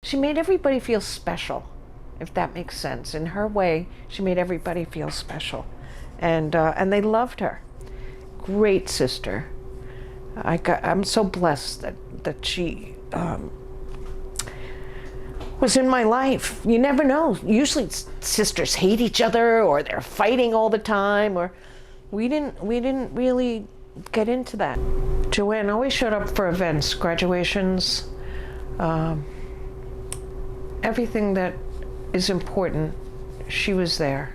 she made everybody feel special, if that makes sense. In her way, she made everybody feel special. And they loved her. Great sister. I'm so blessed that she was in my life. You never know. Usually sisters hate each other, or they're fighting all the time, or we didn't really get into that. Joanne always showed up for events, graduations, everything that is important, she was there.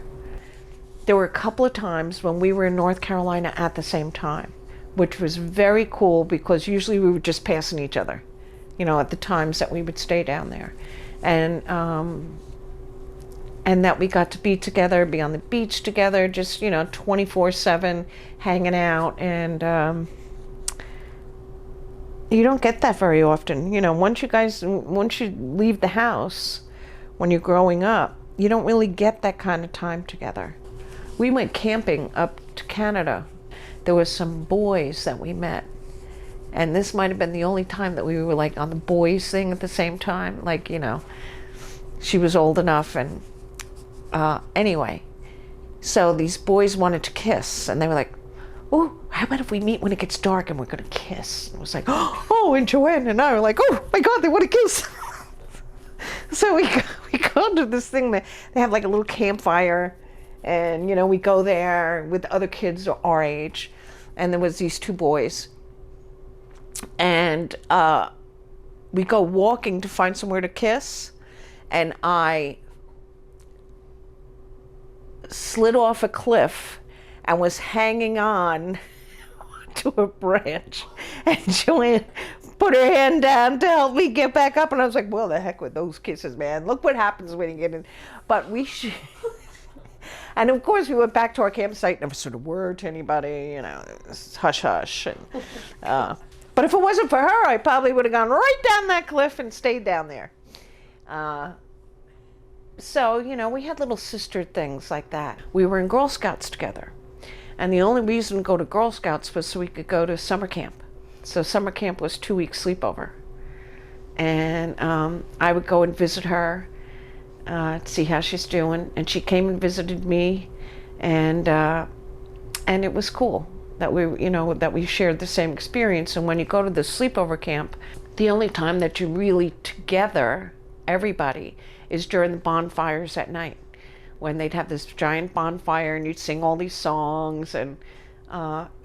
There were a couple of times when we were in North Carolina at the same time, which was very cool because usually we were just passing each other, at the times that we would stay down there. And that we got to be together, be on the beach together, just, 24/7 hanging out. And you don't get that very often. Once you leave the house, when you're growing up, you don't really get that kind of time together. We went camping up to Canada. There was some boys that we met. And this might have been the only time that we were like on the boys thing at the same time. Like, she was old enough. And anyway, so these boys wanted to kiss. And they were like, oh, how about if we meet when it gets dark and we're going to kiss? And it was like, oh, and Joanne and I were like, oh my God, they want to kiss. So we go to this thing that they have like a little campfire. And, we go there with other kids our age. And there was these two boys. And we go walking to find somewhere to kiss. And I slid off a cliff and was hanging on to a branch. And Joanne put her hand down to help me get back up. And I was like, well, the heck with those kisses, man. Look what happens when you get in. But and of course, we went back to our campsite, never said a word to anybody, hush hush. And, but if it wasn't for her, I probably would have gone right down that cliff and stayed down there. So, we had little sister things like that. We were in Girl Scouts together. And the only reason to go to Girl Scouts was so we could go to summer camp. So summer camp was 2 weeks sleepover. And I would go and visit her. To see how she's doing, and she came and visited me, and it was cool that we shared the same experience. And when you go to the sleepover camp, the only time that you're really together, everybody, is during the bonfires at night, when they'd have this giant bonfire and you'd sing all these songs, and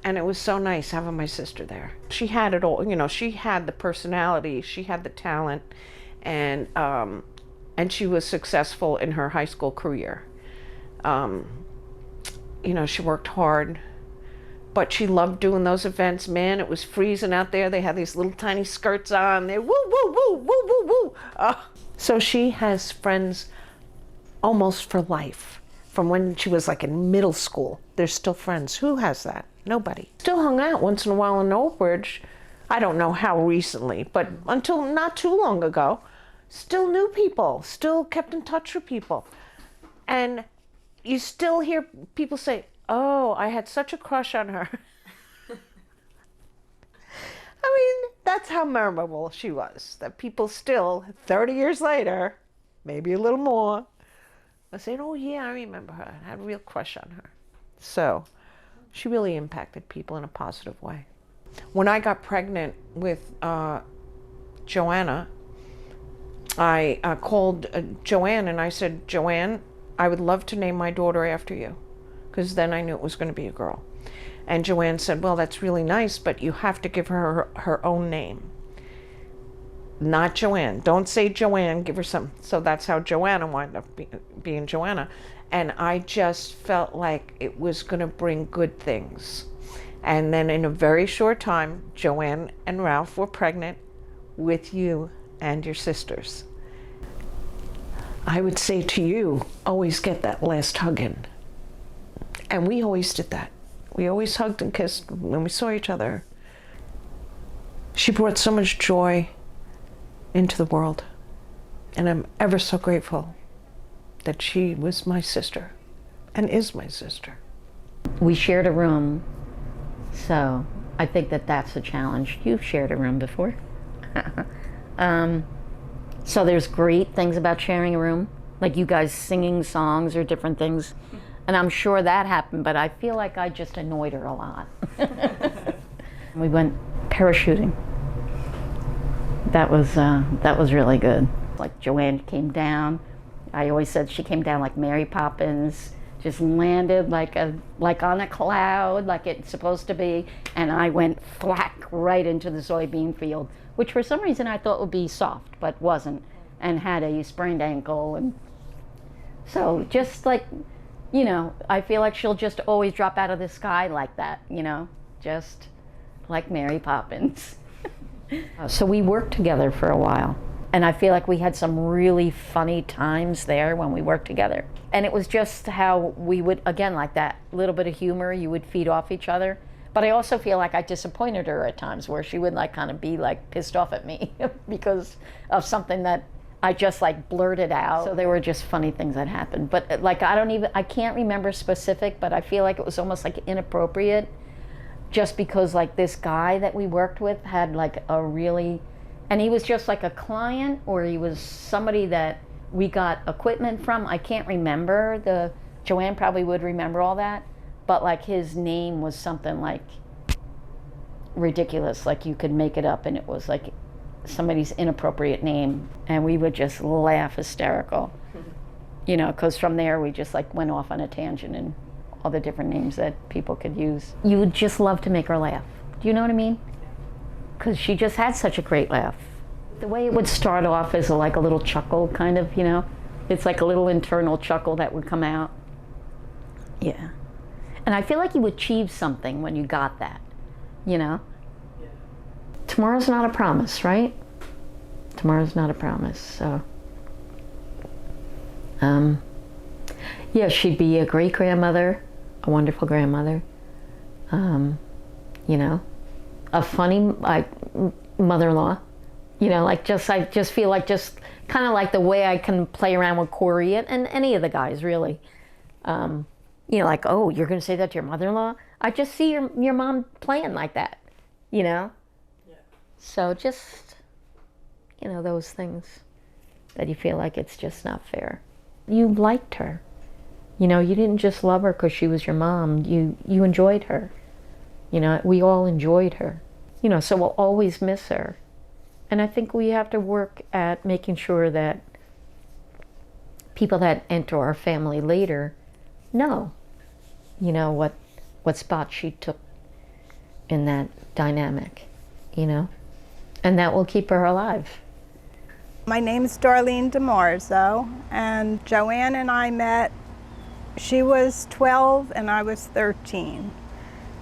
it was so nice having my sister there. She had it all, she had the personality, she had the talent, and she was successful in her high school career. She worked hard, but she loved doing those events. Man, it was freezing out there. They had these little tiny skirts on. They woo, woo, woo, woo, woo, woo. So she has friends almost for life. From when she was like in middle school, they're still friends. Who has that? Nobody. Still hung out once in a while in Old Bridge. I don't know how recently, but until not too long ago. Still knew people, still kept in touch with people. And you still hear people say, oh, I had such a crush on her. I mean, that's how memorable she was, that people still, 30 years later, maybe a little more, are saying, oh yeah, I remember her. I had a real crush on her. So she really impacted people in a positive way. When I got pregnant with Joanna, I called Joanne and I said, Joanne, I would love to name my daughter after you, because then I knew it was going to be a girl. And Joanne said, well, that's really nice, but you have to give her her own name. Not Joanne. Don't say Joanne, give her some. So that's how Joanna wound up being Joanna. And I just felt like it was going to bring good things. And then in a very short time, Joanne and Ralph were pregnant with you and your sisters. I would say to you, always get that last hug in. And we always did that. We always hugged and kissed when we saw each other. She brought so much joy into the world. And I'm ever so grateful that she was my sister and is my sister. We shared a room, so I think that that's a challenge. You've shared a room before. So there's great things about sharing a room, like you guys singing songs or different things. And I'm sure that happened, but I feel like I just annoyed her a lot. We went parachuting. That was really good. Like Joanne came down. I always said she came down like Mary Poppins, just landed like on a cloud, like it's supposed to be, and I went thwack right into the soybean field, which for some reason I thought would be soft, but wasn't, and had a sprained ankle. And so just like, you know, I feel like she'll just always drop out of the sky like that, you know, just like Mary Poppins. So we worked together for a while, and I feel like we had some really funny times there when we worked together. And it was just how we would, again, like that little bit of humor, you would feed off each other. But I also feel like I disappointed her at times, where she would like kind of be like pissed off at me because of something that I just like blurted out. So there were just funny things that happened. But like I can't remember specific, but I feel like it was almost like inappropriate, just because like this guy that we worked with had like a really, and he was just like a client, or he was somebody that we got equipment from. I can't remember. Joanne probably would remember all that, but like his name was something like ridiculous, like you could make it up, and it was like somebody's inappropriate name, and we would just laugh hysterical, you know, because from there we just like went off on a tangent and all the different names that people could use. You would just love to make her laugh. Do you know what I mean? Because she just had such a great laugh. The way it would start off as like a little chuckle, kind of, you know? It's like a little internal chuckle that would come out. Yeah. And I feel like you achieved something when you got that, you know? Yeah. Tomorrow's not a promise, right? Tomorrow's not a promise, so. Yeah, she'd be a great grandmother, a wonderful grandmother, you know, a funny like mother-in-law, you know, like I just feel like just kind of like the way I can play around with Corey and any of the guys really, you know, like, oh, you're gonna say that to your mother-in-law? I just see your mom playing like that, you know. Yeah. So just, you know, those things that you feel like it's just not fair. You liked her. You know, you didn't just love her because she was your mom. You enjoyed her. You know, we all enjoyed her. You know, so we'll always miss her. And I think we have to work at making sure that people that enter our family later know, you know, what spot she took in that dynamic, you know? And that will keep her alive. My name's Darlene DeMarzo, and Joanne and I met. She was 12 and I was 13.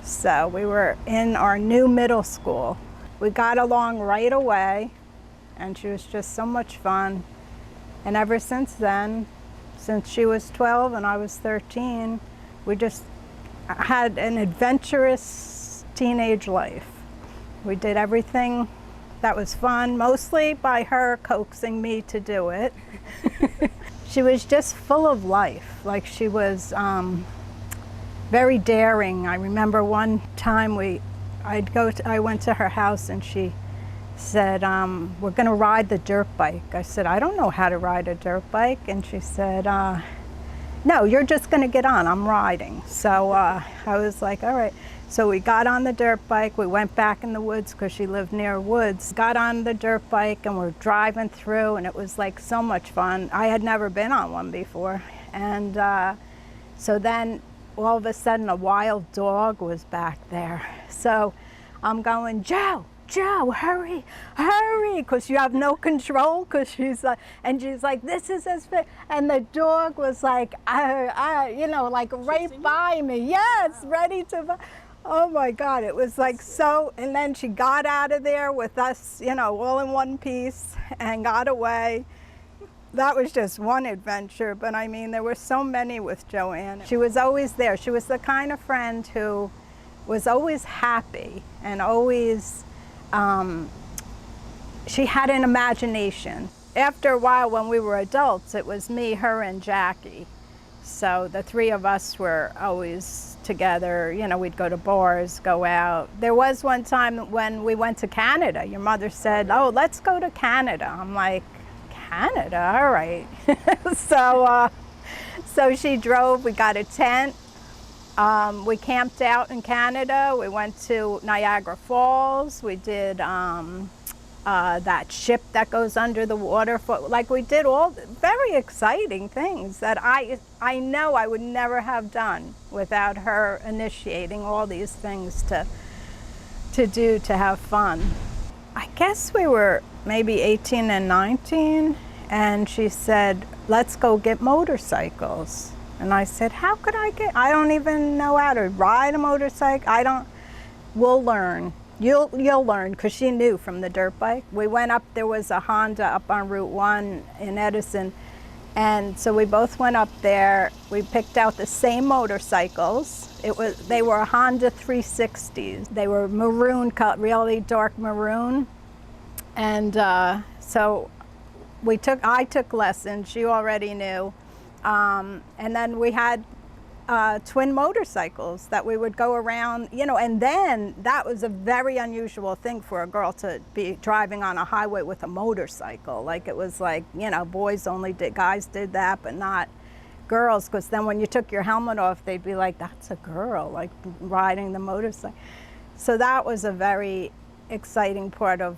So we were in our new middle school. We got along right away, and she was just so much fun. And ever since then, since she was 12 and I was 13, we just had an adventurous teenage life. We did everything that was fun, mostly by her coaxing me to do it. She was just full of life. Like, she was very daring. I remember one time I went to her house and she said, we're gonna ride the dirt bike. I said, I don't know how to ride a dirt bike. And she said, no, you're just gonna get on, I'm riding. So I was like, all right. So we got on the dirt bike, we went back in the woods because she lived near woods. Got on the dirt bike and we're driving through, and it was like so much fun. I had never been on one before. And so then all of a sudden a wild dog was back there. So I'm going, Joe, hurry, because you have no control, because she's like, and she's like, this is as fit. And the dog was like, you know, like right by me. Yes, ready to. Oh my God, it was like so, and then she got out of there with us, you know, all in one piece and got away. That was just one adventure, but I mean, there were so many with Joanne. She was always there. She was the kind of friend who was always happy and always, she had an imagination. After a while, when we were adults, it was me, her, and Jackie. So the three of us were always together. You know, we'd go to bars, go out. There was one time when we went to Canada. Your mother said, oh, let's go to Canada. I'm like, Canada, all right. So she drove, we got a tent. We camped out in Canada. We went to Niagara Falls. We did that ship that goes under the water. Like, we did all very exciting things that I know I would never have done without her initiating all these things to do, to have fun. I guess we were maybe 18 and 19, and she said, let's go get motorcycles. And I said, how could I don't even know how to ride a motorcycle. We'll learn. You'll learn, because she knew from the dirt bike. We went up, there was a Honda up on Route 1 in Edison. And so we both went up there. We picked out the same motorcycles. They were Honda 360s. They were maroon, really dark maroon. And so I took lessons. She already knew. And then we had twin motorcycles that we would go around, and then that was a very unusual thing for a girl to be driving on a highway with a motorcycle. Like, it was like, guys did that, but not girls, because then when you took your helmet off, they'd be like, that's a girl, like, riding the motorcycle. So that was a very exciting part of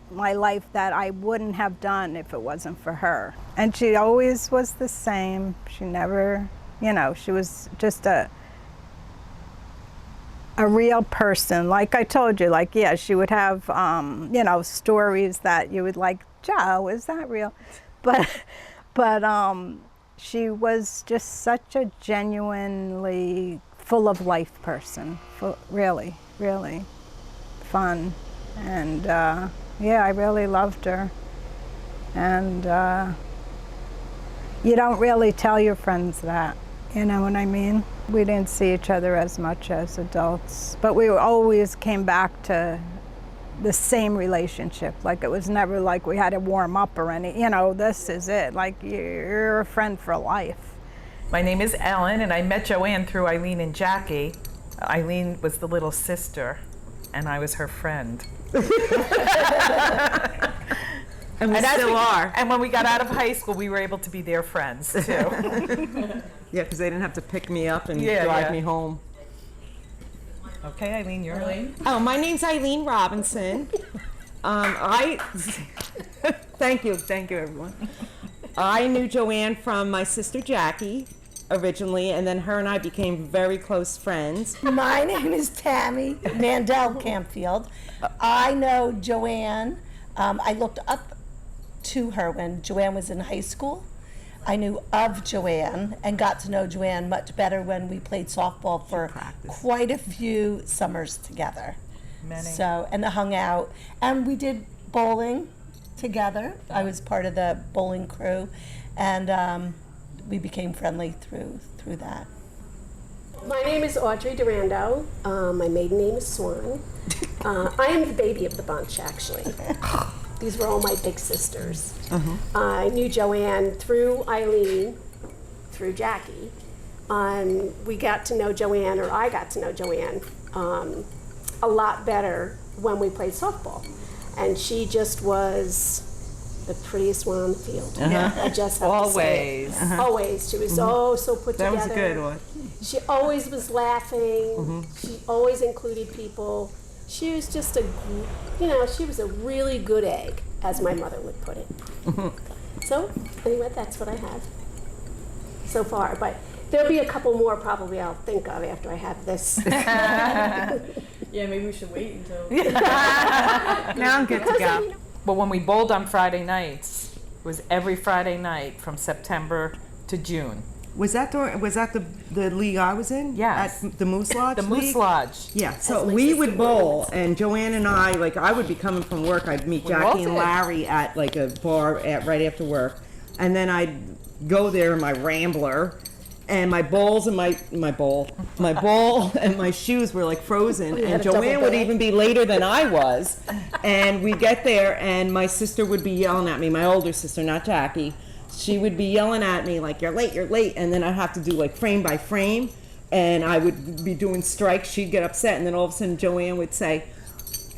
my life that I wouldn't have done if it wasn't for her. And she always was the same. She never, she was just a real person. Like I told you, like, yeah, she would have, stories that you would like, Joe, is that real? But she was just such a genuinely full of life person. Really, really fun. And yeah, I really loved her. And you don't really tell your friends that, you know what I mean? We didn't see each other as much as adults, but we always came back to the same relationship. Like, it was never like we had to warm up or this is it. Like, you're a friend for life. My name is Ellen, and I met Joanne through Eileen and Jackie. Eileen was the little sister, and I was her friend. And we still are. And when we got out of high school, we were able to be their friends, too. Yeah, because they didn't have to pick me up and drive me home. Okay, Eileen, you're Eileen. Oh, my name's Eileen Robinson. Thank you, everyone. I knew Joanne from my sister Jackie originally, and then her and I became very close friends. My name is Tammy Mandel Campfield. I know Joanne. I looked up to her when Joanne was in high school. I knew of Joanne and got to know Joanne much better when we played softball for quite a few summers together. Many. So, and hung out. And we did bowling together. I was part of the bowling crew, and we became friendly through that. My name is Audrey Durando. My maiden name is Swan. I am the baby of the bunch, actually. These were all my big sisters. I knew Joanne through Eileen, through Jackie. We got to know Joanne, or I got to know Joanne, a lot better when we played softball. And she just was the prettiest one on the field. I just have to say it. Always. She was so put together. That was a good one. She always was laughing. She always included people. She was just she was a really good egg, as my mother would put it. So, anyway, that's what I have so far. But there'll be a couple more probably I'll think of after I have this. Yeah, maybe we should wait until... Now I'm good to go. But when we bowled on Friday nights, it was every Friday night from September to June. Was that the league I was in? Yes. At the Moose Lodge The Moose League? Lodge. Yeah, so we would bowl, and Joanne and I would be coming from work. I'd meet Jackie and Larry at like a bar right after work, and then I'd go there in my Rambler, and my bowls and my bowl and my shoes were like frozen, and Joanne would even be later than I was, and we'd get there, and my sister would be yelling at me, my older sister, not Jackie. She would be yelling at me like, you're late, and then I'd have to do like frame by frame, and I would be doing strikes. She'd get upset, and then all of a sudden Joanne would say,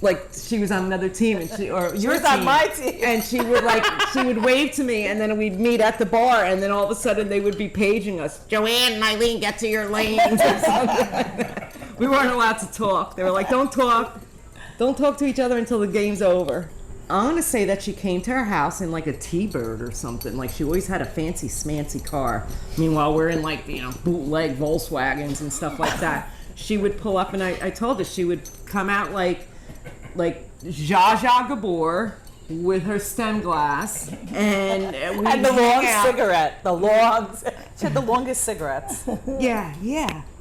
like she was on another team, and or your was on my team. and she would wave to me, and then we'd meet at the bar, and then all of a sudden they would be paging us, Joanne and Eileen, get to your lanes, or something like that. We weren't allowed to talk. They were like, don't talk to each other until the game's over. I want to say that she came to our house in like a T-Bird or something. Like she always had a fancy smancy car. Meanwhile, we're in like, bootleg Volkswagens and stuff like that. She would pull up, and I told her she would come out like Zsa Zsa Gabor with her stem glass, and And the long cigarette. She had the longest cigarettes. Yeah,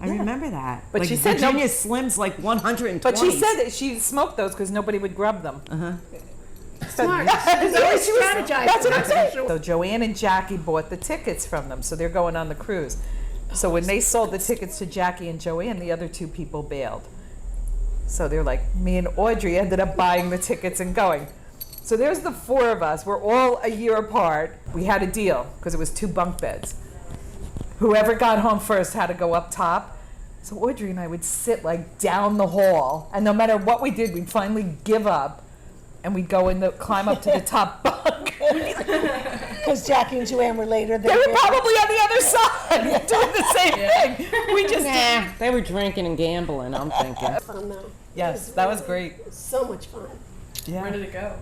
I remember that. But like she said Virginia Slim's like 120. But she said that she smoked those because nobody would grub them. Smart. She's always strategizing. That's what I'm saying. So Joanne and Jackie bought the tickets from them, so they're going on the cruise. So when they sold the tickets to Jackie and Joanne, the other two people bailed. So they're like, me and Audrey ended up buying the tickets and going. So there's the four of us. We're all a year apart. We had a deal because it was 2 bunk beds. Whoever got home first had to go up top. So Audrey and I would sit like down the hall, and no matter what we did, we'd finally give up, and we'd go climb up to the top bunk. Because Jackie and Joanne were later than They were probably on the other side doing the same thing. We just they were drinking and gambling, I'm thinking. Fun though. Yes, that was great. So much fun. Yeah. Where did it go?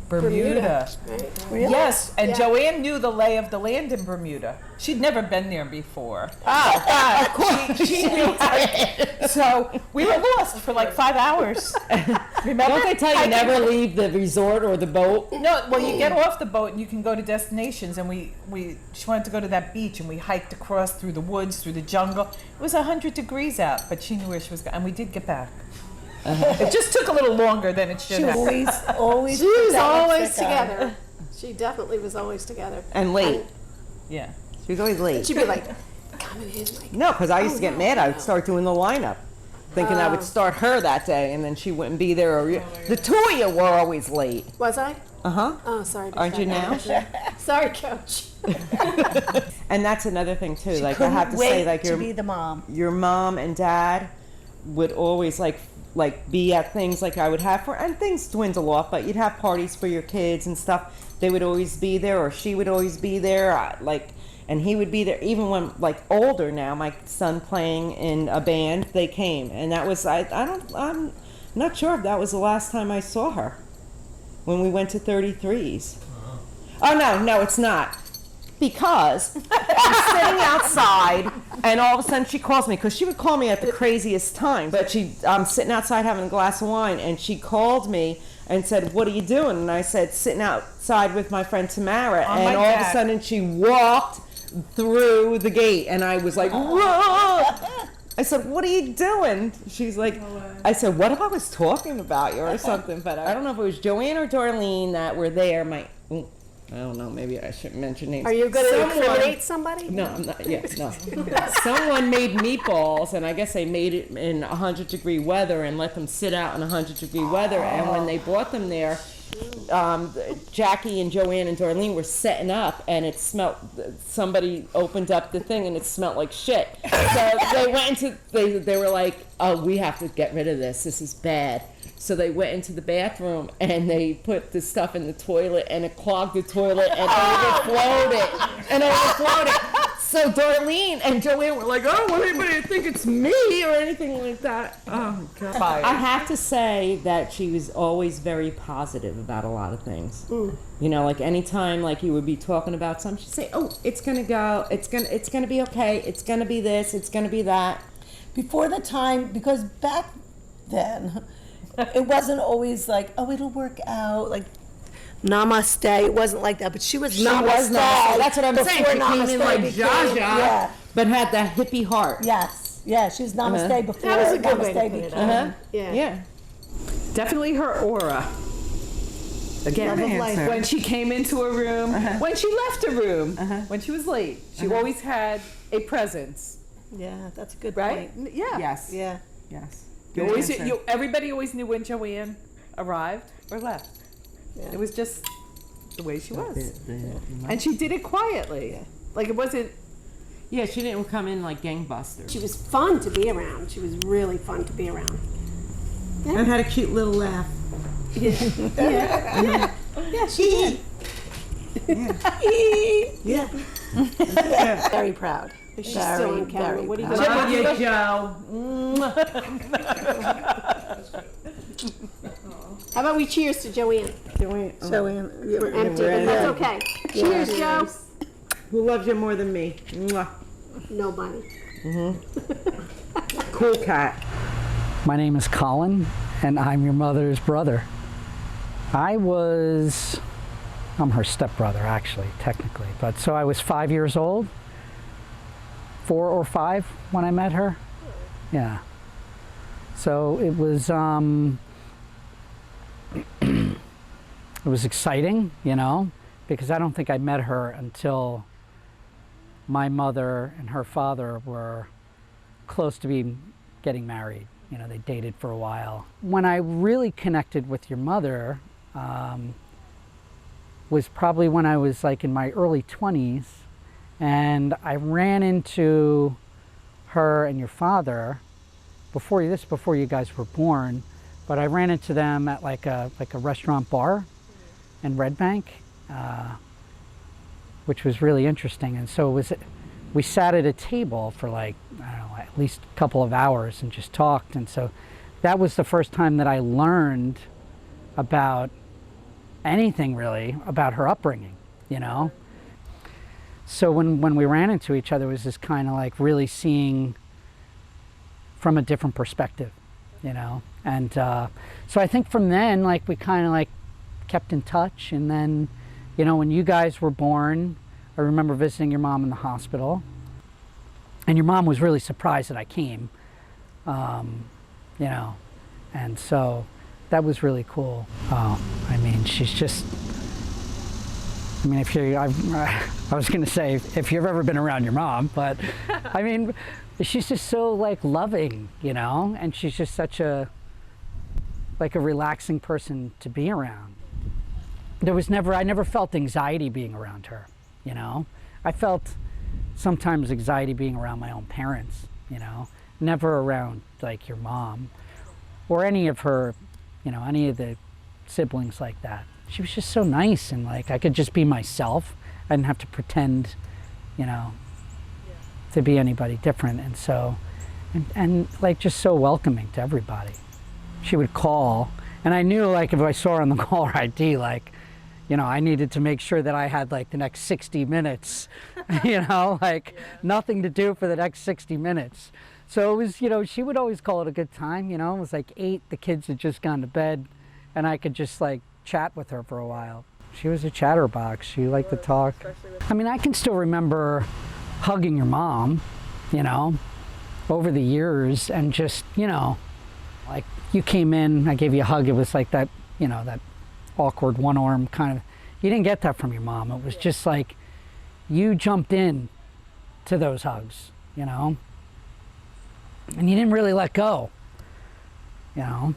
Bermuda. Right? Really? Yes, and Yeah. Joanne knew the lay of the land in Bermuda. She'd never been there before. Of course. She knew so we were lost for like 5 hours. Remember? Don't they tell you never leave the resort or the boat? No, well, you get off the boat and you can go to destinations, and she wanted to go to that beach, and we hiked across through the woods, through the jungle. It was 100 degrees out, but she knew where she was going, and we did get back. It just took a little longer than it should She have. always She was that always lipstick on. together. She definitely was always together. And late. Yeah. She was always late. She'd be like, coming in like, No, because I used to get mad. I would no. start doing the lineup, thinking I would start her that day, and then she wouldn't be there. Or the two of you were always late. was I? Uh-huh. Oh, sorry. Aren't you now? Sorry, Coach. And that's another thing too. She like I couldn't have to wait say, like to be the mom. your mom and dad would always like be at things like I would have for, and things dwindle off, but you'd have parties for your kids and stuff. They would always be there, or she would always be there. And he would be there even when like older now. My son playing in a band, they came, and that was I'm not sure if that was the last time I saw her. When we went to 33s. Oh no, it's not. Because I'm sitting outside, and all of a sudden she calls me, because she would call me at the craziest times. But I'm sitting outside having a glass of wine, and she called me and said, "What are you doing?" And I said, "Sitting outside with my friend Tamara." Oh, and my all of a God. sudden she walked through the gate, and I was like, "Whoa!" I said, "What are you doing?" She's like, I said, "What if I was talking about you or something?" But I don't know if it was Joanne or Darlene that were there. I don't know, maybe I shouldn't mention names. Are you going to Someone- incriminate somebody? No, I'm not, yeah, no. Someone made meatballs, and I guess they made it in 100-degree weather and let them sit out in 100-degree weather. And when they brought them there, Jackie and Joanne and Darlene were setting up, and it smelled, somebody opened up the thing and it smelled like shit. So they went into, they were like, "Oh, we have to get rid of this. This is bad." So they went into the bathroom and they put the stuff in the toilet, and it clogged the toilet and overflowed it. So Darlene and Joanne were like, "Oh, well, anybody think it's me or anything like that?" Oh, God. I have to say that she was always very positive about a lot of things. You know, like anytime like you would be talking about something, she'd say, "Oh, it's gonna go. It's gonna be okay. It's gonna be this. It's gonna be that." Before the time, because back then, it wasn't always like, oh, it'll work out. Like, namaste. It wasn't like that. But she was namaste. That's what I'm saying. She before came in like namaste Zsa became- Zsa, Yeah. but had that hippie heart. Yes. Yeah, she was namaste before That was a good way to namaste put it. became. Yeah. Yeah. Definitely her aura. Again, Love of life. when she came into a room, when she left a room, when she was late, she always had a presence, Yeah, that's a good right? point. Yeah. Yes. Yeah. Yes. You Good always, answer. everybody always knew when Joanne arrived or left. Yeah. It was just the way she was, and she did it quietly. Like it wasn't. Yeah, she didn't come in like gangbusters. She was fun to be around. She was really fun to be around. and had a cute little laugh. Yeah, she did. Yeah. Very proud. She's still on camera. What do you Love you, Joe. How about we cheers to Joanne? Joanne, We're empty, but that's okay. Cheers, Joe. Who loves you more than me? Mwah. Nobody. Cool cat. My name is Colin, and I'm your mother's brother. I'm her stepbrother, actually, technically. But so I was 5 years old, 4 or 5 when I met her. Yeah. So it was it was exciting, you know, because I don't think I met her until my mother and her father were close to getting married. You know, they dated for a while. When I really connected with your mother was probably when I was like in my early 20s, and I ran into her and your father before you guys were born, but I ran into them at like a restaurant bar in Red Bank, which was really interesting. And so we sat at a table for like, I don't know, at least a couple of hours and just talked. And so that was the first time that I learned about anything really about her upbringing, you know? So when we ran into each other, it was just kind of like really seeing from a different perspective, you know? And so I think from then, like, we kind of like kept in touch. And then, you know, when you guys were born, I remember visiting your mom in the hospital, and your mom was really surprised that I came, you know, and so that was really cool. I mean, she's just, I mean, I was going to say, if you've ever been around your mom, but I mean, she's just so like loving, you know, and she's just such a relaxing person to be around. I never felt anxiety being around her, you know. I felt sometimes anxiety being around my own parents, you know, never around like your mom or any of her, you know, any of the siblings like that. She was just so nice, and like I could just be myself. I didn't have to pretend, you know, to be anybody different. And so, and like just so welcoming to everybody. She would call, and I knew like if I saw her on the caller ID, like, you know, I needed to make sure that I had like the next 60 minutes, you know, like nothing to do for the next 60 minutes. So it was, you know, she would always call it a good time, you know. It was like 8, the kids had just gone to bed, and I could just like chat with her for a while. She was a chatterbox. She liked to talk. I mean, I can still remember hugging your mom, you know, over the years, and just, you know, like you came in, I gave you a hug. It was like that, you know, that awkward one arm kind of, you didn't get that from your mom. It was just like you jumped in to those hugs, you know, and you didn't really let go, you know.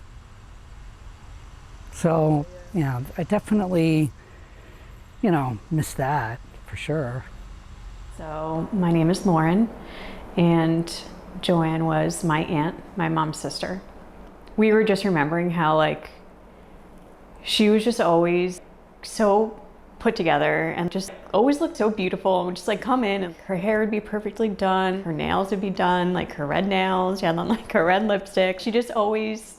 So, you know, I definitely, you know, miss that for sure. So my name is Lauren, and Joanne was my aunt, my mom's sister. We were just remembering how like she was just always so put together and just always looked so beautiful, and would just like come in and her hair would be perfectly done, her nails would be done, like her red nails, she had on like her red lipstick. She just always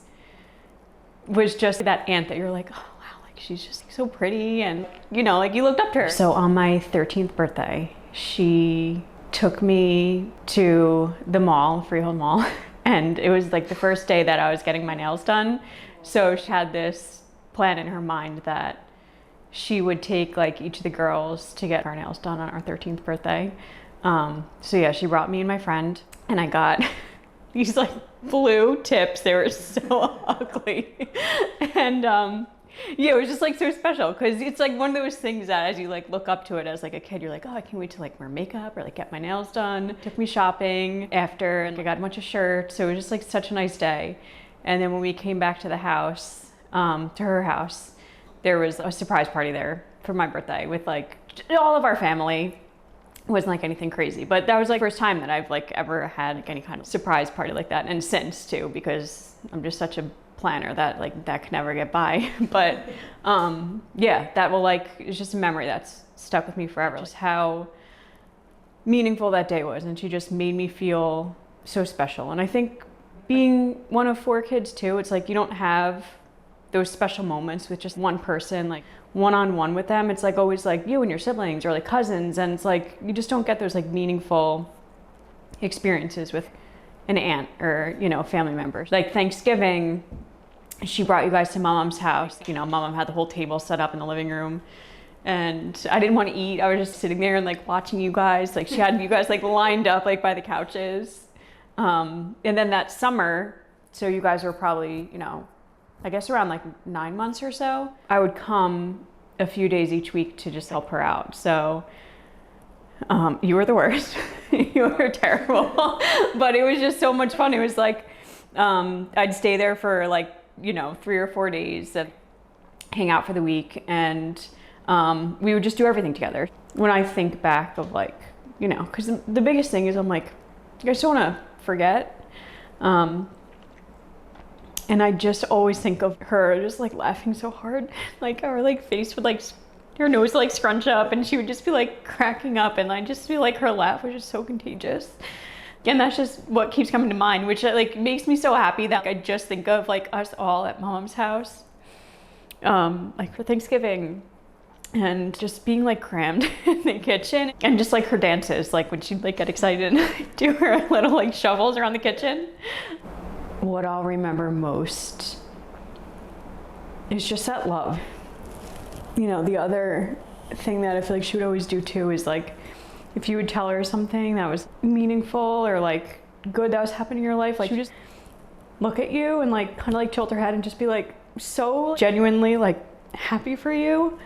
was just that aunt that you're like, oh wow, like she's just so pretty, and you know, like you looked up to her. So on my 13th birthday, she took me to the mall, Freehold Mall, and it was like the first day that I was getting my nails done. So she had this plan in her mind that she would take like each of the girls to get our nails done on our 13th birthday. So yeah, she brought me and my friend, and I got these like blue tips. They were so ugly. And yeah, it was just like so special because it's like one of those things that as you like look up to it as like a kid, you're like, oh, I can't wait to like wear makeup or like get my nails done. Took me shopping after, and I got a bunch of shirts. So it was just like such a nice day. And then when we came back to the house, to her house, there was a surprise party there for my birthday with like all of our family. It wasn't like anything crazy, but that was like the first time that I've like ever had like any kind of surprise party like that. And since too, because I'm just such a planner that could never get by. But yeah, that will it's just a memory that's stuck with me forever. Just how meaningful that day was, and she just made me feel so special. And I think being one of 4 kids too, it's you don't have those special moments with just one person, one-on-one with them. It's always you and your siblings or cousins, and it's you just don't get those meaningful experiences with an aunt or family members. Thanksgiving, she brought you guys to Mom's house. Mom had the whole table set up in the living room, and I didn't want to eat. I was just sitting there and watching you guys. She had you guys lined up by the couches. And then that summer, so you guys were probably I guess around 9 months or so, I would come a few days each week to just help her out. So you were the worst. You were terrible. But it was just so much fun. It was I'd stay there for 3 or 4 days and hang out for the week, and we would just do everything together. When I think back of because the biggest thing is I just don't want to forget. And I just always think of her just laughing so hard, her face would her nose would scrunch up, and she would just be cracking up, and I just feel her laugh was just so contagious. And that's just what keeps coming to mind, which makes me so happy that I just think of us all at Mom's house, for Thanksgiving, and just being crammed in the kitchen, and just her dances, when she'd get excited and do her little shovels around the kitchen. What I'll remember most is just that love. The other thing that I feel she would always do too is if you would tell her something that was meaningful or good that was happening in your life, she would just look at you and kind of tilt her head and just be so genuinely happy for you.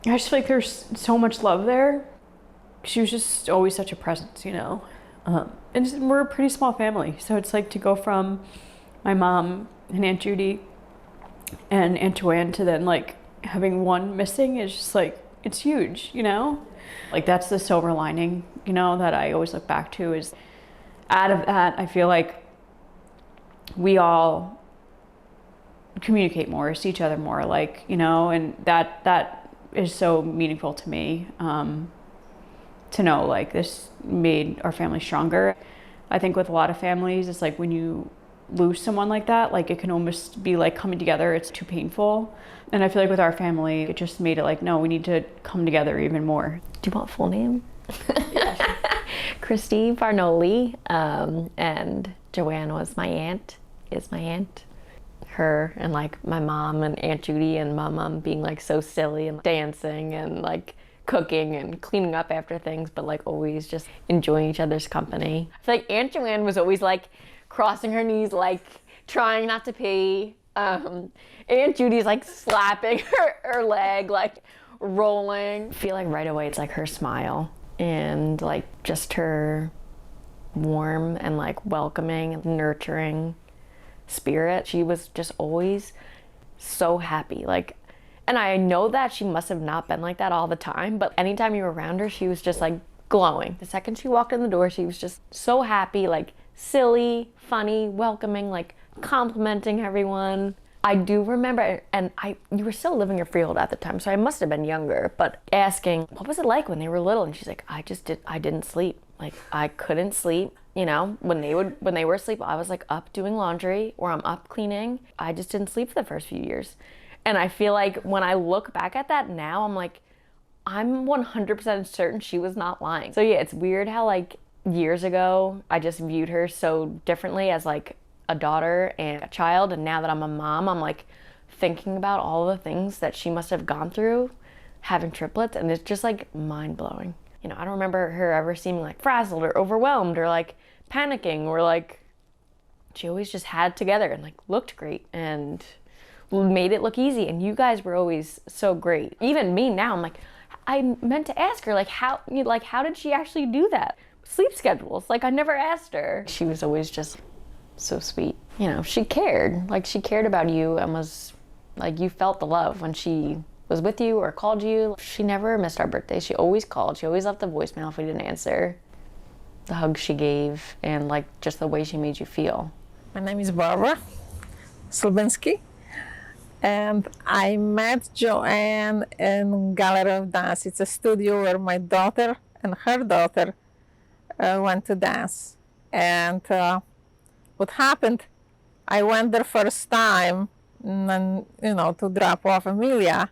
I just feel there's so much love there. She was just always such a presence, and we're a pretty small family, so it's to go from my mom and Aunt Judy and Aunt Joanne to then having one missing is just it's huge, that's the silver lining, that I always look back to is out of that, I feel we all communicate more, see each other more, and that is so meaningful to me, to know this made our family stronger. I think with a lot of families, it's when you lose someone like that, it can almost be coming together, it's too painful. And I feel with our family, it just made it no, we need to come together even more. Do you want full name? Christy Barnoli, and Joanne was my aunt, is my aunt. Her and my mom and Aunt Judy and my mom being so silly and dancing and cooking and cleaning up after things, but always just enjoying each other's company. I feel Aunt Joanne was always crossing her knees, trying not to pee. Aunt Judy's slapping her leg, rolling. I feel right away it's her smile and just her warm and welcoming and nurturing spirit. She was just always so happy. And I know that she must have not been like that all the time, but anytime you were around her, she was just glowing. The second she walked in the door, she was just so happy, silly, funny, welcoming, complimenting everyone. I do remember, and you were still living your freehold at the time, so I must have been younger, but asking, what was it like when they were little? And she's I didn't sleep. I couldn't sleep. When they were asleep, I was up doing laundry or I'm up cleaning. I just didn't sleep for the first few years. And I feel when I look back at that now, I'm 100% certain she was not lying. So yeah, it's weird how years ago, I just viewed her so differently as a daughter and a child. And now that I'm a mom, I'm thinking about all the things that she must have gone through having triplets. And it's just mind blowing. I don't remember her ever seeming frazzled or overwhelmed or panicking or she always just had it together and looked great and made it look easy. And you guys were always so great. Even me now, I'm I meant to ask her how did she actually do that? Sleep schedules. I never asked her. She was always just so sweet. She cared. She cared about you and was you felt the love when she was with you or called you. She never missed our birthday. She always called. She always left a voicemail if we didn't answer. The hugs she gave and just the way she made you feel. My name is Barbara. Slubinski. And I met Joanne in Gallery of Dance. It's a studio where my daughter and her daughter went to dance. And what happened, I went there first time, and, to drop off Amelia,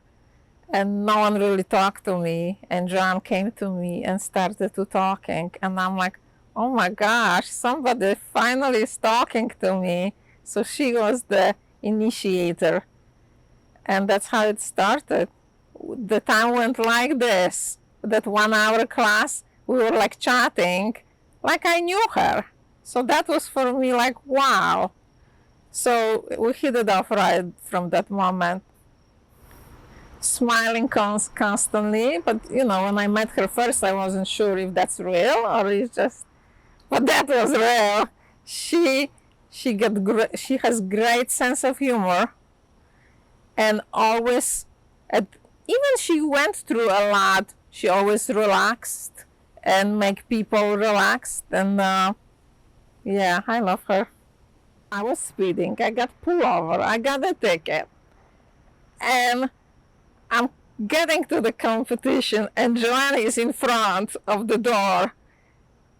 and no one really talked to me. And Joanne came to me and started to talking, and I'm like, oh my gosh, somebody finally is talking to me. So she was the initiator, and that's how it started. The time went like this. That 1 hour class, we were like chatting, like I knew her. So that was for me like, wow. So we hit it off right from that moment. Smiling constantly, but when I met her first, I wasn't sure if that's real or it's just, but that was real. She has great sense of humor, and always, even she went through a lot, she always relaxed and make people relaxed, and yeah, I love her. I was speeding, I got pulled over, I got a ticket, and I'm getting to the competition, and Joanne is in front of the door,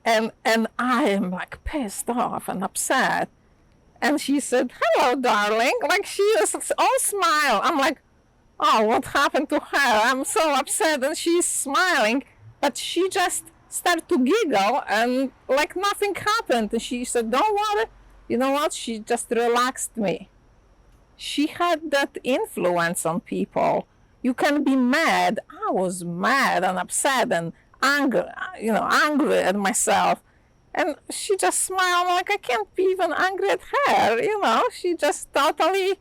and I am like pissed off and upset. And she said, hello, darling. Like she was all smile. I'm like, oh, what happened to her? I'm so upset. And she's smiling, but she just started to giggle and like nothing happened. And she said, don't worry. You know what? She just relaxed me. She had that influence on people. You can be mad. I was mad and upset and angry, angry at myself. And she just smiled like I can't be even angry at her, She just totally,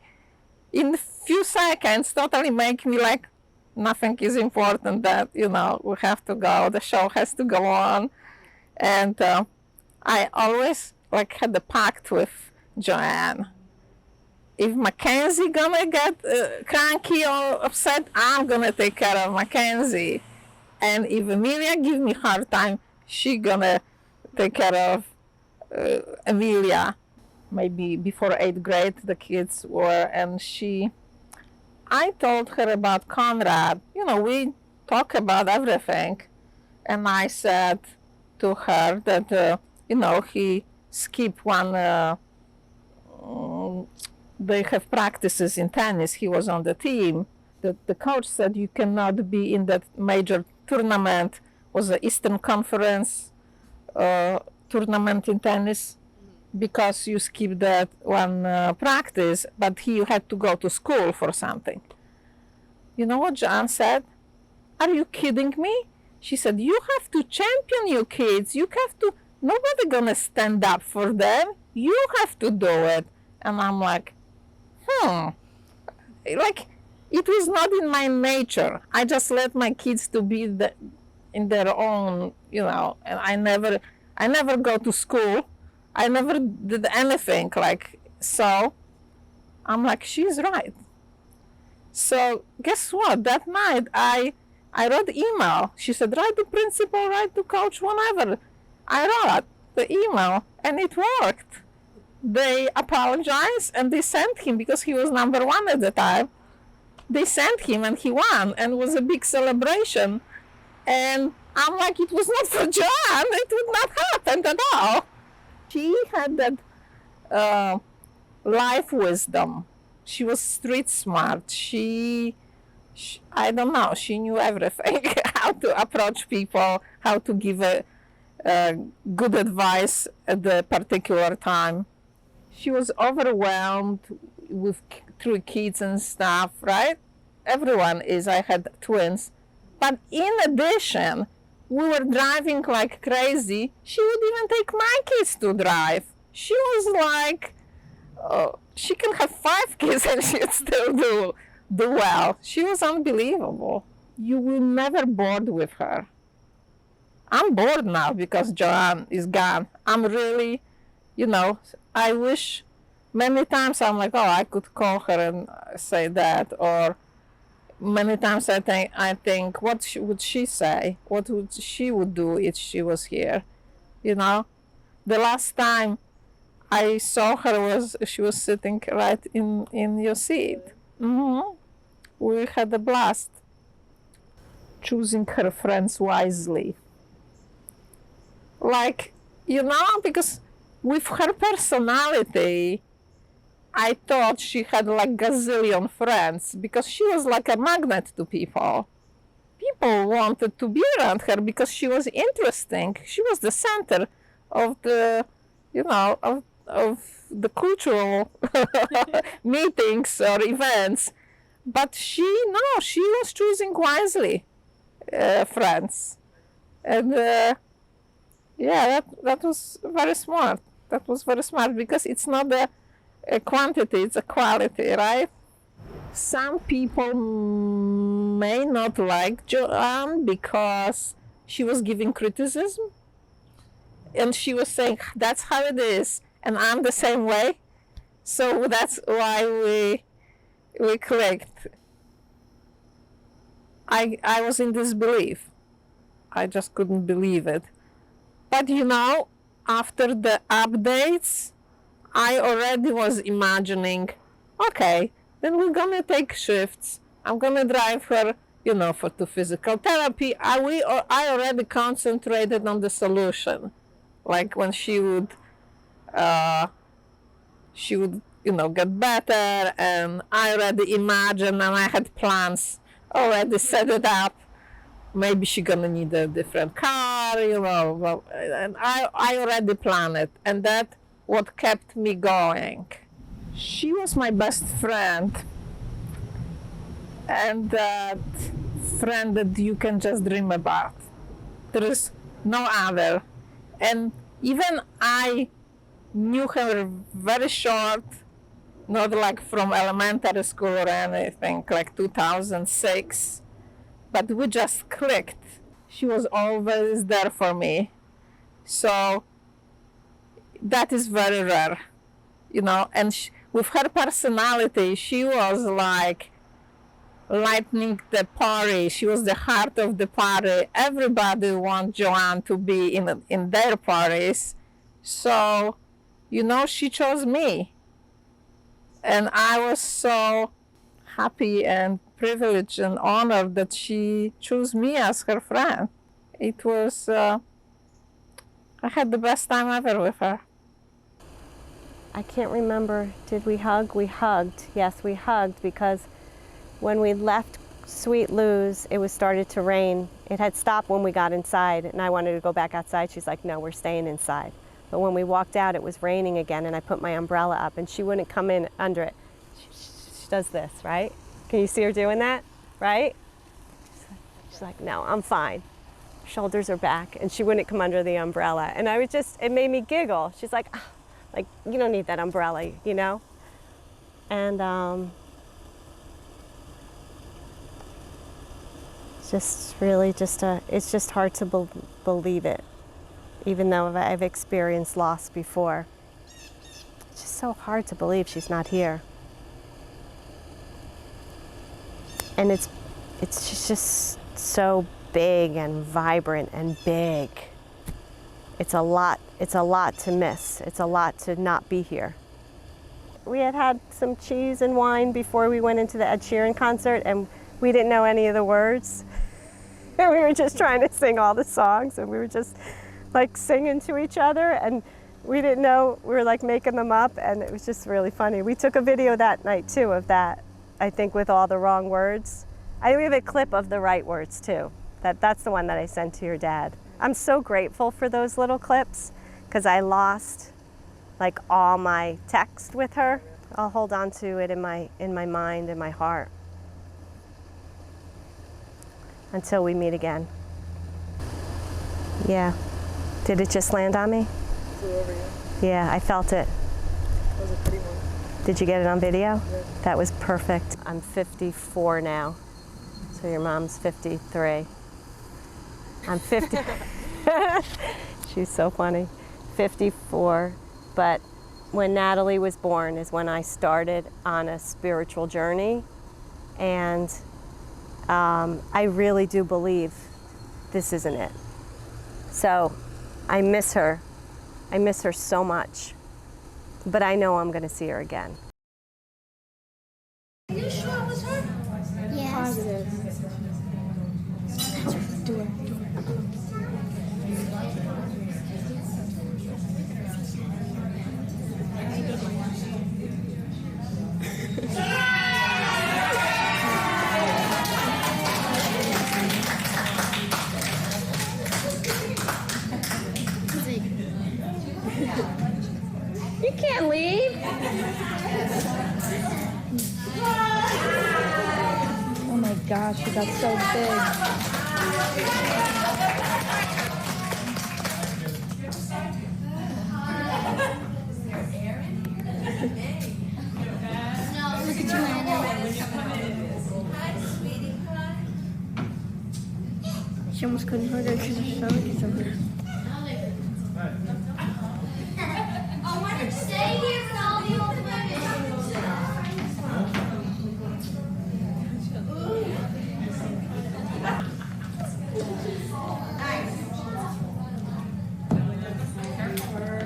in a few seconds, totally make me like nothing is important, that, we have to go, the show has to go on. And I always like had the pact with Joanne. If Mackenzie gonna get cranky or upset, I'm gonna take care of Mackenzie. And if Amelia give me hard time, she gonna take care of Amelia. Maybe before 8th grade the kids were, and I told her about Conrad. We talk about everything. And I said to her that, he skipped one, they have practices in tennis. He was on the team. The coach said you cannot be in that major tournament. Was the Eastern Conference tournament in tennis, because you skipped that one practice, but he had to go to school for something. You know what John said? Are you kidding me? She said, you have to champion your kids. You have to, nobody gonna stand up for them. You have to do it. And I'm like, like it was not in my nature. I just let my kids to be in their own, and I never go to school. I never did anything like, so I'm like, she's right. So guess what? That night I wrote email. She said, write to principal, write to coach, whatever. I wrote the email and it worked. They apologized and they sent him, because he was number 1 at the time. They sent him and he won, and it was a big celebration. And I'm like, it was not for Joanne. It would not happen at all. She had that life wisdom. She was street smart. She I don't know, she knew everything, how to approach people, how to give a good advice at the particular time. She was overwhelmed with 3 kids and stuff, right? Everyone is. I had twins. But in addition, we were driving like crazy. She would even take my kids to drive. She was like, she can have 5 kids and she'd still do well. She was unbelievable. You will never bored with her. I'm bored now because Joanne is gone. I'm really, I wish many times I'm like, oh, I could call her and say that. Or many times I think, what would she say? What would she do if she was here? The last time I saw her she was sitting right in your seat. We had a blast choosing her friends wisely. Like, because with her personality, I thought she had like gazillion friends because she was like a magnet to people. People wanted to be around her because she was interesting. She was the center of the, of the cultural meetings or events. But she was choosing wisely friends. And that was very smart. That was very smart because it's not a quantity, it's a quality, right? Some people may not like Joanne because she was giving criticism and she was saying, that's how it is, and I'm the same way. So that's why we clicked. I was in disbelief. I just couldn't believe it. But after the updates, I already was imagining, okay, then we're gonna take shifts. I'm gonna drive her, to physical therapy. I already concentrated on the solution. Like when she would, get better, and I already imagined, and I had plans already set it up. Maybe she's gonna need a different car, and I already planned it, and that what kept me going. She was my best friend, and that friend that you can just dream about. There is no other. And even I knew her very short, not like from elementary school or anything, like 2006, but we just clicked. She was always there for me. So that is very rare, and with her personality, she was like lightning the party. She was the heart of the party. Everybody wants Joanne to be in their parties. So, she chose me. And I was so happy and privileged and honored that she chose me as her friend. It was, I had the best time ever with her. I can't remember, did we hug? We hugged, yes, we hugged, because when we left Sweet Lou's, it was started to rain. It had stopped when we got inside, and I wanted to go back outside. She's like, no, we're staying inside. But when we walked out, it was raining again, and I put my umbrella up, and she wouldn't come in under it. She does this, right? Can you see her doing that, right? She's like, no, I'm fine. Shoulders are back, and she wouldn't come under the umbrella. And I was it made me giggle. She's like, oh, you don't need that umbrella, And just really it's just hard to believe it, even though I've experienced loss before. It's just so hard to believe she's not here. And it's just so big and vibrant and big. It's a lot to miss. It's a lot to not be here. We had some cheese and wine before we went into the Ed Sheeran concert, and we didn't know any of the words. And we were just trying to sing all the songs, and we were just like singing to each other, and we didn't know, we were like making them up, and it was just really funny. We took a video that night too of that, I think, with all the wrong words. I think we have a clip of the right words too. That's the one that I sent to your dad. I'm so grateful for those little clips, because I lost like all my text with her. I'll hold on to it in my mind and my heart until we meet again. Yeah. Did it just land on me? Flew over you. Yeah, I felt it. That was a pretty one. Did you get it on video? Yeah. That was perfect. I'm 54 now, so your mom's 53. I'm 50. She's so funny. 54, but when Natalie was born is when I started on a spiritual journey, and I really do believe this isn't it. So I miss her. I miss her so much. but I know I'm going to see her again. Are you sure it was her? Yes. Positive. Do it. You can't leave. Oh my gosh, she got so big. Look at you, she almost couldn't hurt her. She's so something. I want to stay here with all the old women.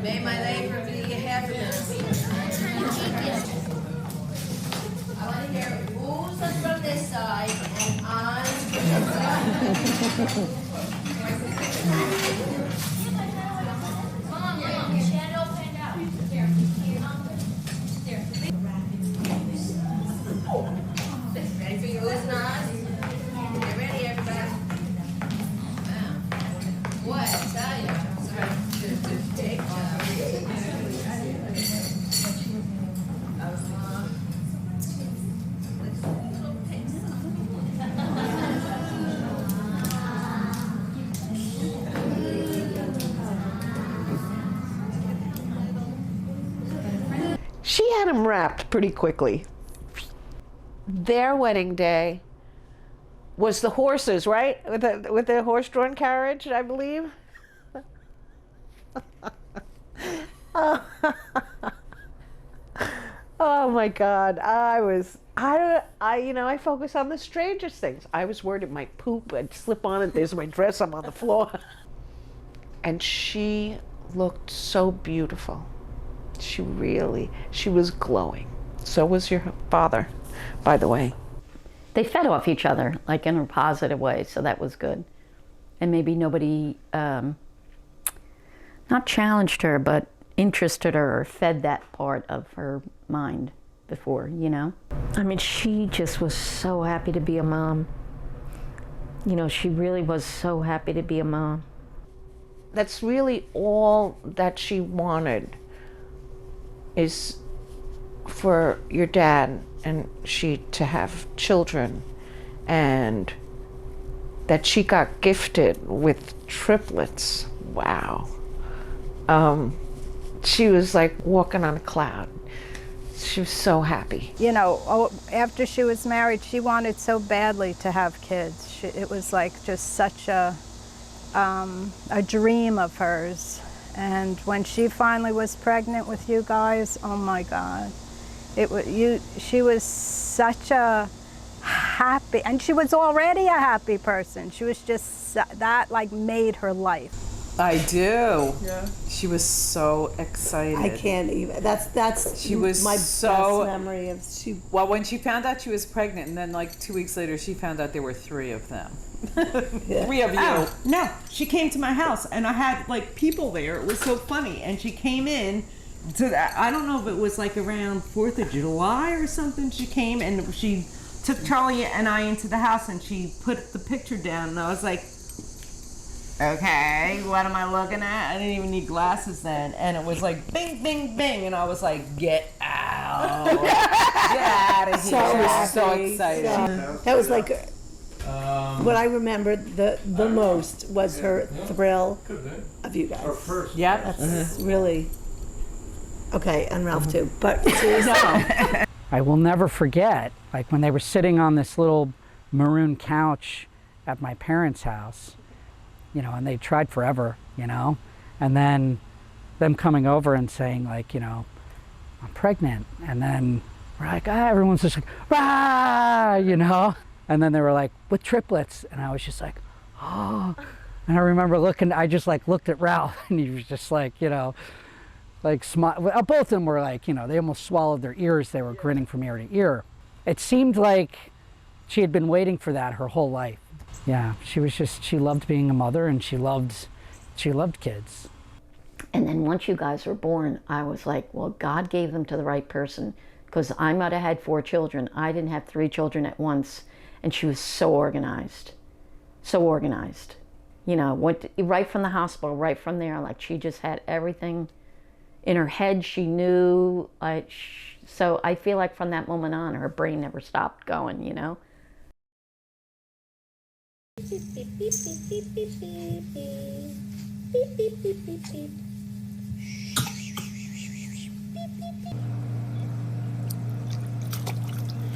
May my labor be happiness. I want to hear oohs from this side and ahs from this side. Ready for your oohs and ahs? Get ready, everybody. Wow. Boy, I tell you, sorry. Take She had him wrapped pretty quickly. Their wedding day was the horses, right? With the horse-drawn carriage, I believe. Oh my God! I focus on the strangest things. I was worried it might poop. I'd slip on it. There's my dress. I'm on the floor. And she looked so beautiful. She was glowing. So was your father, by the way. They fed off each other, like in a positive way, so that was good. And maybe nobody, not challenged her, but interested her or fed that part of her mind before, you know? I mean, she just was so happy to be a mom. You know, she really was so happy to be a mom. That's really all that she wanted, is for your dad and she to have children, and that she got gifted with triplets. Wow. She was like walking on a cloud. She was so happy. You know, after she was married, she wanted so badly to have kids. It was like just such a dream of hers. And when she finally was pregnant with you guys, oh my God, she was such a happy, and she was already a happy person. She was just, that like made her life. I do. Yeah. She was so excited. I can't even. That's she was my so, best memory of she. Well, when she found out she was pregnant, and then like 2 weeks later, she found out there were 3 of them. Yeah. 3 of you. Oh, no, she came to my house and I had like people there. It was so funny. And she came in to that. I don't know if it was like around 4th of July or something. She came and she took Charlie and I into the house and she put the picture down. And I was like, okay, what am I looking at? I didn't even need glasses then. And it was like bing, bing, bing. And I was like, get out. Get out of here. She was so excited. That was like what I remembered the most was her thrill of you guys. Yep. That's really okay, and Ralph too. But seriously. I will never forget, like when they were sitting on this little maroon couch at my parents' house, you know, and they tried forever, you know, and then them coming over and saying like, you know, I'm pregnant, and then we're like, everyone's just like, rah, you know, and then they were like, with triplets, and I was just like, oh, and I remember looking, I just like looked at Ralph, and he was just like, you know, like smile. Well, both of them were like, you know, they almost swallowed their ears. They were grinning from ear to ear. It seemed like she had been waiting for that her whole life. Yeah, she loved being a mother, and she loved kids. And then once you guys were born, I was like, well, God gave them to the right person, because I might have had 4 children. I didn't have 3 children at once, and she was so organized. So organized. You know, right from the hospital, right from there, like she just had everything in her head. She knew, like, so I feel like from that moment on, her brain never stopped going, you know? Beep, beep, beep, beep, beep, beep, beep, beep. Beep, beep, beep, beep, beep.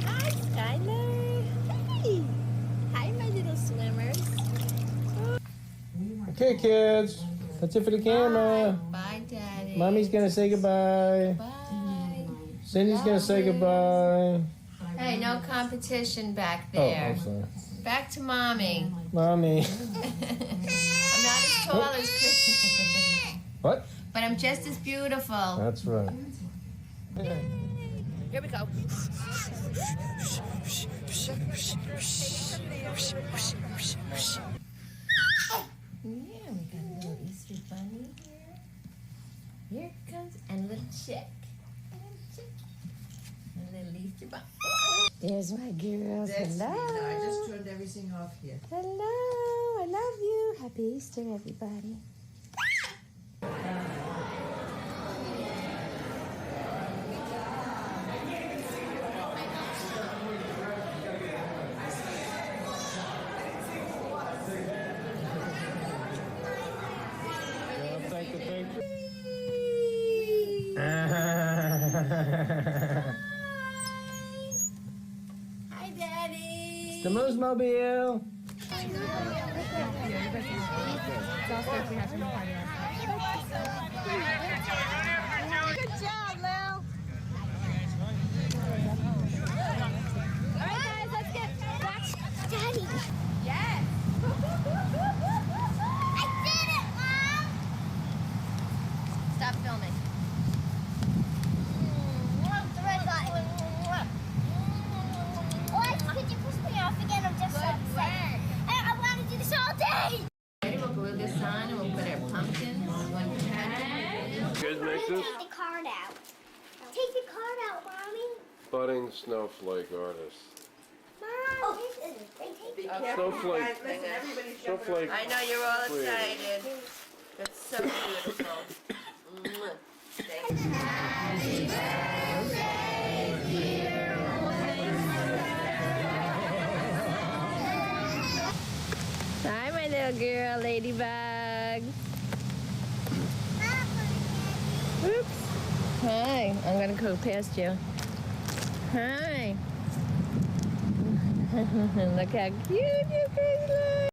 Hi, Skylar. Hey. Hi, my little swimmers. Okay, kids. That's it for the camera. Bye, Daddy. Mommy's gonna say goodbye. Bye. Cindy's gonna say goodbye. Hey, no competition back Oh, there. I'm sorry. Back to Mommy. Mommy. I'm not as tall as Chris. What? But I'm just as beautiful. That's right. Here we go. Yeah, we got a little Easter bunny here. Here it comes, and a little chick. A little Easter bunny. There's my girls. Hello. I just turned everything off here. Hello. I love you. Happy Easter, everybody. Hi, Daddy. The Moose Mobile. Good job, Lil. All right, guys, let's get back to Daddy. Yes. I did it, Mom. Stop filming. The red button. Could you push me off again? I'm just so upset. I want to do this all day. Ready? We'll glue this on and we'll put our pumpkins. You guys make this? Take the card out. Take the card out, Mommy. Budding snowflake artist. Mom, they take the Snowflake. Snowflake. I know you're all Please. excited. That's so beautiful. Mwah. Thank you. Hi, my little girl, Ladybug. Oops. Hi. I'm gonna go past you. Hi. Look how cute you guys look.